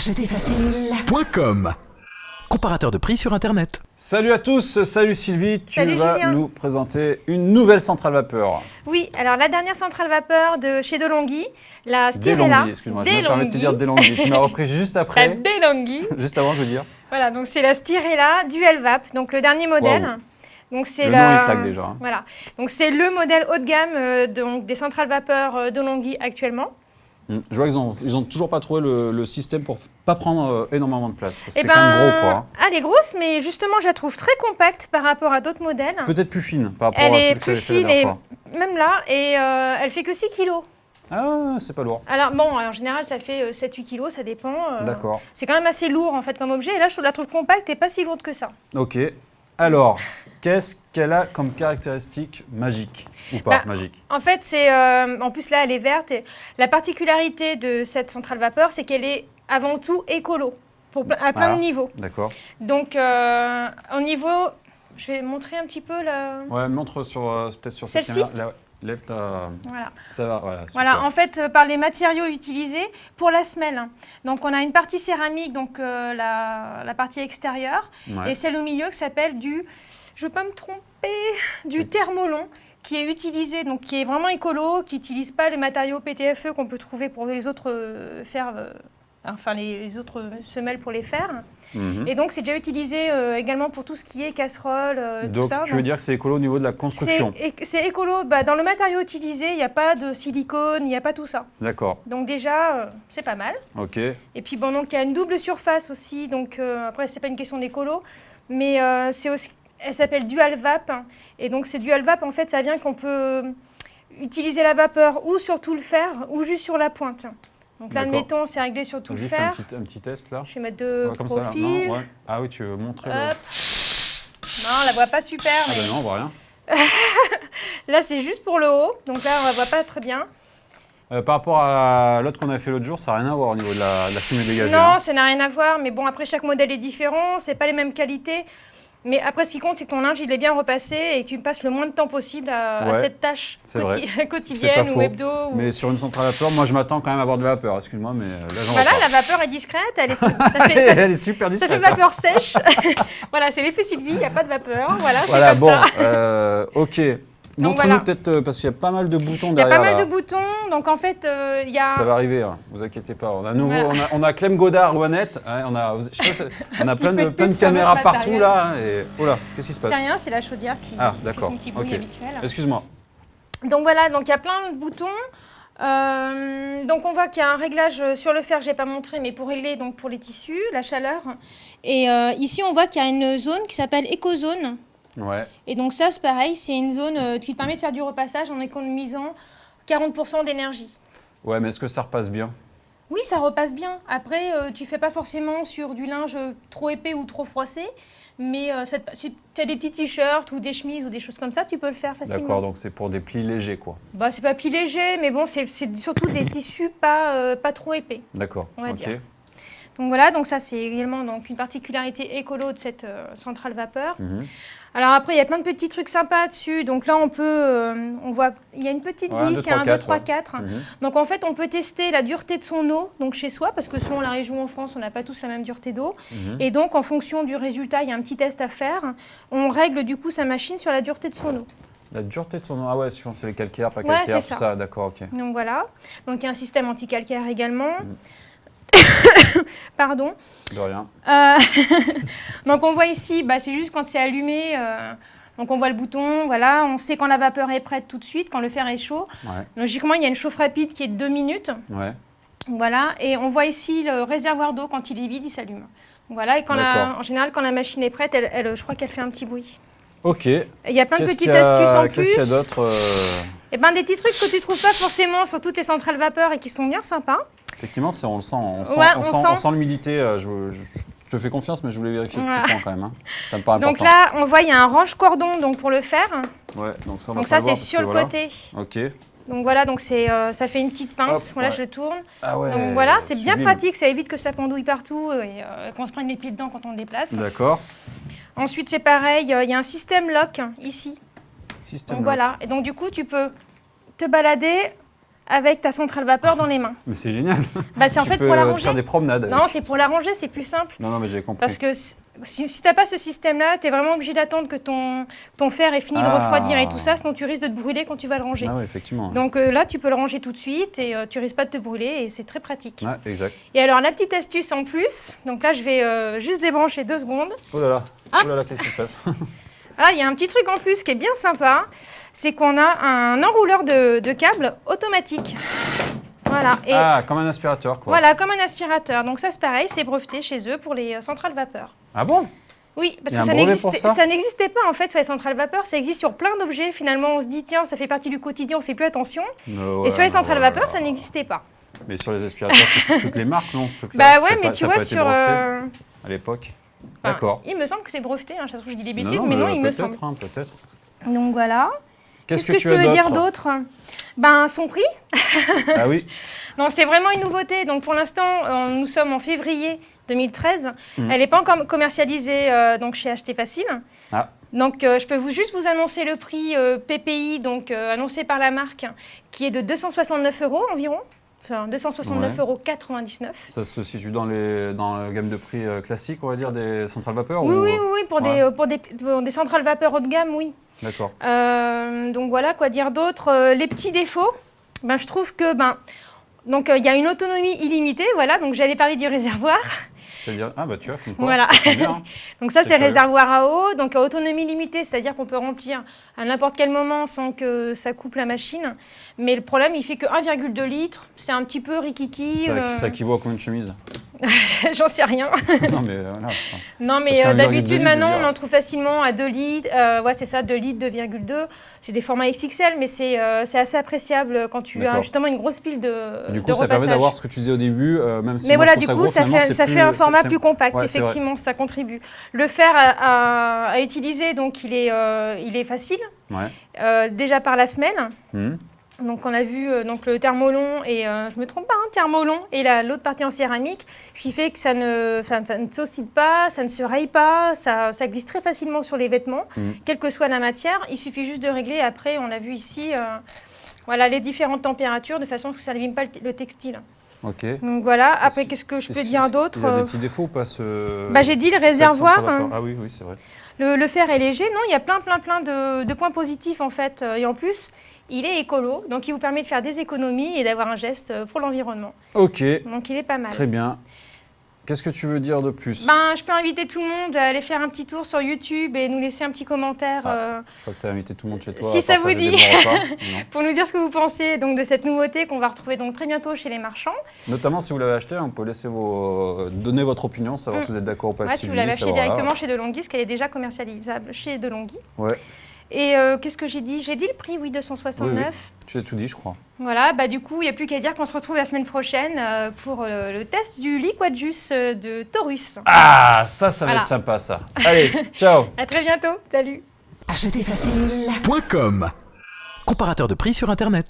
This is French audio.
Acheter facile. .com. Comparateur de prix sur Internet. Salut à tous, salut Sylvie, Salut tu vas Julien. nous présenter une nouvelle centrale vapeur. Oui, alors la dernière centrale vapeur de chez DeLonghi, la Stirella. DeLonghi, excuse-moi, je me permets de te dire DeLonghi. Tu m'as repris juste La après, DeLonghi. juste avant je veux dire. Voilà, donc c'est la Stirella Dual Vap, donc le dernier modèle. Wow. Donc c'est Le nom il claque déjà. Hein. Voilà, donc c'est le modèle haut de gamme donc des centrales vapeur DeLonghi actuellement. Je vois qu'ils ont toujours pas trouvé le système pour pas prendre énormément de place. C'est Eh quand même gros quoi. Elle est grosse, mais justement je la trouve très compacte par rapport à d'autres modèles. Peut-être plus fine par rapport Elle à est celui que plus j'avais fait la fine dernière et fois. même là, et elle fait que 6 kilos. Ah, c'est pas lourd. Alors bon, en général ça fait 7-8 kilos, ça dépend. D'accord. C'est quand même assez lourd en fait comme objet, et là je la trouve compacte et pas si lourde que ça. Ok. Alors, qu'est-ce qu'elle a comme caractéristique magique ou pas magique? En fait, c'est en plus là, elle est verte. Et la particularité de cette centrale vapeur, c'est qu'elle est avant tout écolo, à plein de niveaux. D'accord. Donc, au niveau, je vais montrer un petit peu là. Ouais, montre sur peut-être sur cette Celle-ci. caméra. Là, lève ta. Voilà. Ça va, voilà. Super. Voilà, en fait, par les matériaux utilisés pour la semelle. Donc, on a une partie céramique, donc la partie extérieure, Ouais. et celle au milieu qui s'appelle je ne veux pas me tromper, du thermolon, qui est utilisé, donc qui est vraiment écolo, qui n'utilise pas les matériaux PTFE qu'on peut trouver pour les autres les autres semelles pour les fers. Mhm. Et donc, c'est déjà utilisé également pour tout ce qui est casserole, tout Donc, ça. tu veux dire que c'est écolo au niveau de la construction? C'est écolo. Dans le matériau utilisé, il n'y a pas de silicone, il n'y a pas tout ça. D'accord. Donc déjà, c'est pas mal. Ok. Et puis bon, donc il y a une double surface aussi. Donc après, c'est pas une question d'écolo, mais c'est aussi, elle s'appelle Dual Vap. Hein. Et donc ce Dual Vap, en fait, ça vient qu'on peut utiliser la vapeur ou sur tout le fer ou juste sur la pointe. Donc là, D'accord. admettons, c'est réglé sur tout le Vas-y, fais fer. un petit test là. Je vais mettre de Ouais, comme ça, là. profil. Non, ouais. Ah oui, tu veux montrer le. Hop. Non, on la voit pas super. Ah Mais bah non, on voit rien. là, c'est juste pour le haut. Donc là, on la voit pas très bien. Par rapport à l'autre qu'on avait fait l'autre jour, ça n'a rien à voir au niveau de la fumée dégagée. Non, hein. ça n'a rien à voir. Mais bon, après, chaque modèle est différent. C'est pas les mêmes qualités. Mais après, ce qui compte, c'est que ton linge, il est bien repassé et tu passes le moins de temps possible à Ouais, cette tâche c'est vrai. C'est quotidienne pas ou faux. hebdo. Mais sur une centrale à vapeur, moi je m'attends quand même à avoir de la vapeur, excuse-moi, mais là j'en Voilà, vois la vapeur est discrète, elle est, ça pas. fait, Elle est super ça discrète. fait vapeur sèche. Voilà, c'est l'effet Sylvie, il n'y a pas de vapeur. Voilà, Voilà, c'est comme bon, ça. ok. Donc, Montre-nous voilà. peut-être, parce qu'il y a pas mal de boutons Il y a derrière. pas mal là. de boutons, donc en fait, il y a... Ça va arriver, hein, vous inquiétez pas. On a, nouveau, Voilà. on a Clem Godard, Rouennette, hein, on a, je sais pas, on a plein peu de de pub sur caméras votre partout matériel. là. Hein, et, oh là, qu'est-ce qui se C'est passe? rien, c'est la chaudière qui Ah, fait d'accord. son petit bruit Ok. habituel. Excuse-moi. Donc voilà, donc il y a plein de boutons. Donc on voit qu'il y a un réglage sur le fer que je n'ai pas montré, mais pour régler donc pour les tissus, la chaleur. Et ici on voit qu'il y a une zone qui s'appelle écozone. Ouais. Et donc ça c'est pareil, c'est une zone qui te permet de faire du repassage en économisant 40% d'énergie. Ouais, mais est-ce que ça repasse bien? Oui, ça repasse bien. Après, tu fais pas forcément sur du linge trop épais ou trop froissé, mais si tu as des petits t-shirts ou des chemises ou des choses comme ça, tu peux le faire facilement. D'accord, donc c'est pour des plis légers quoi. Bah, c'est pas pli léger, mais bon, c'est surtout des tissus pas trop épais. D'accord. On va ok. dire. Donc voilà, donc ça c'est également donc, une particularité écolo de cette centrale vapeur. Mhm. Alors après, il y a plein de petits trucs sympas dessus. Donc là, on peut, on voit, il y a une petite Ouais, vis, il y a 1, 2, 3, 4. Mhm. Donc en fait, on peut tester la dureté de son eau donc chez soi, parce que selon la région en France, on n'a pas tous la même dureté d'eau. Mhm. Et donc, en fonction du résultat, il y a un petit test à faire. On règle du coup sa machine sur la dureté de son eau. La dureté de son nom, ah ouais, suivant c'est les calcaires, pas Ouais, calcaires, c'est tout ça. ça, d'accord, ok. Donc voilà. Donc il y a un système anti-calcaire également. Pardon. De rien. Donc on voit ici, c'est juste quand c'est allumé, donc on voit le bouton, voilà, on sait quand la vapeur est prête tout de suite, quand le fer est chaud. Ouais, Logiquement, il y a une chauffe rapide qui est de 2 minutes, ouais. voilà, et on voit ici le réservoir d'eau, quand il est vide, il s'allume. Voilà, et D'accord. en général, quand la machine est prête, je crois qu'elle fait un petit bruit. Ok. Et il y a plein de Qu'est-ce petites qu'il y a- astuces en Qu'est-ce qu'il y a plus. d'autre Et des petits trucs que tu trouves pas forcément sur toutes les centrales vapeur et qui sont bien sympas. Effectivement, on le sent, Ouais, on sent l'humidité. Je te fais confiance, mais je voulais vérifier le Voilà. petit point quand même. Hein. Ça me paraît Donc important. là, on voit, il y a un range-cordon donc pour le fer. Ouais, donc ça, on va Donc pas ça, le voir c'est parce sur que le voilà. côté. Ok. Donc voilà, donc ça fait une petite pince. Hop, Voilà, ouais. je tourne. Ah ouais. Donc voilà, c'est bien sublime. pratique, ça évite que ça pendouille partout et qu'on se prenne les pieds dedans quand on le déplace. D'accord. Ensuite, c'est pareil, il y a un système lock ici. Système Donc lock. voilà, et donc du coup, tu peux te balader avec ta centrale vapeur dans les mains. Mais c'est génial. Bah, c'est en Tu fait peux pour la faire ranger. des promenades. Non, c'est pour la ranger, c'est plus simple. Non, mais j'ai compris. Parce que si tu n'as pas ce système-là, tu es vraiment obligé d'attendre que ton fer ait fini de refroidir et tout ça, sinon tu risques de te brûler quand tu vas le ranger. Ah oui, effectivement. Donc là, tu peux le ranger tout de suite et tu risques pas de te brûler et c'est très pratique. Ouais, exact. Et alors, la petite astuce en plus, donc là, je vais juste débrancher 2 secondes. Oh là là, qu'est-ce qui se passe? Ah, il y a un petit truc en plus qui est bien sympa, c'est qu'on a un enrouleur de câbles automatique. Voilà. Et Ah, comme un aspirateur, quoi. voilà, comme un aspirateur. Donc ça, c'est pareil, c'est breveté chez eux pour les centrales vapeur. Ah bon? Oui, parce Il y a que un brevet pour ça ça n'existait pas en fait sur les centrales vapeur, ça existe sur plein d'objets. Finalement, on se dit, tiens, ça fait partie du quotidien, on fait plus attention. Ouais, Et sur les centrales ouais, vapeur, ouais. ça n'existait pas. Mais sur les aspirateurs, toutes les marques, non, ce truc-là? Bah ouais, mais tu vois, sur. À l'époque. Enfin, D'accord. il me semble que c'est breveté, hein, je trouve que je dis des bêtises, mais non, il me semble. Peut-être, hein, peut-être. Donc voilà. Qu'est-ce que que je tu as peux dire d'autre? d'autre? Ben, son prix. Ah oui. Non, c'est vraiment une nouveauté. Donc pour l'instant, nous sommes en février 2013. Elle n'est pas encore commercialisée donc chez Acheter Facile. Ah. Donc je peux juste vous annoncer le prix PPI, donc annoncé par la marque, qui est de 269 € environ. Enfin, 269,99 €. Ça se situe dans la gamme de prix classique, on va dire, des centrales vapeur? Oui, ou... oui, pour des centrales vapeur haut de gamme, oui. D'accord. Donc voilà, quoi dire d'autre. Les petits défauts, ben, je trouve que donc il y a une autonomie illimitée, voilà, donc j'allais parler du réservoir. C'est-à-dire, ah bah tu vois, comme quoi, Voilà. c'est bien, hein. Donc ça, c'est le curieux. réservoir à eau, donc autonomie limitée, c'est-à-dire qu'on peut remplir à n'importe quel moment sans que ça coupe la machine. Mais le problème, il fait que 1,2 litres, c'est un petit peu rikiki. Ça équivaut à combien de chemises? J'en sais rien. Non mais voilà. Non, mais Parce qu'un 1,2 d'habitude, litres, maintenant, je veux on dire. en trouve facilement à 2 litres. Ouais, c'est ça, 2 litres, 2,2. C'est des formats XXL, mais c'est assez appréciable quand tu as D'accord. justement une grosse pile de Du coup, de ça permet repassage. d'avoir ce que tu disais au début, même si Mais moi, voilà, je du trouve coup, gros, ça finalement, fait un format plus compact, ouais, c'est vrai. effectivement, ça contribue. Le fer à utiliser, donc il est facile, déjà par la semelle. Mhm. Donc on a vu donc le thermolon et je me trompe pas, hein, thermolon et l'autre partie en céramique, ce qui fait que ça ne s'oxyde pas, ça ne se raye pas, ça glisse très facilement sur les vêtements, quelle que soit la matière. Il suffit juste de régler. Après, on a vu ici, voilà, les différentes températures de façon que ça n'abîme pas le textile. Ok. Donc voilà. Après, qu'est-ce que je peux dire d'autre? Il y a des petits défauts ou pas ce... Bah, j'ai dit le cette réservoir. centrale vapeur. Ah oui, oui, c'est vrai. Le fer est léger. Non, il y a plein de points positifs en fait. Et en plus, il est écolo, donc il vous permet de faire des économies et d'avoir un geste pour l'environnement. Ok, Donc il est pas mal. très bien. Qu'est-ce que tu veux dire de plus? Ben, je peux inviter tout le monde à aller faire un petit tour sur YouTube et nous laisser un petit commentaire Je crois que tu as invité tout le monde chez toi. si à ça vous partager dit. des bons repas. Non. pour nous dire ce que vous pensez donc, de cette nouveauté qu'on va retrouver donc très bientôt chez les marchands. Notamment si vous l'avez acheté, vous pouvez laisser donner votre opinion, savoir si vous êtes d'accord ou pas Ouais, avec si vous Sylvie, l'avez acheté savoir, directement chez DeLonghi, parce qu'elle est déjà commercialisable chez DeLonghi. Ouais, Et qu'est-ce que j'ai dit? J'ai dit le prix, oui, 269. Oui. Tu as tout dit, je crois. Voilà, bah du coup, il n'y a plus qu'à dire qu'on se retrouve la semaine prochaine pour le test du Liquid Juice de Taurus. Ah, ça va Voilà. être sympa, ça. Allez, ciao. À très bientôt, salut. .com. Comparateur de prix sur Internet.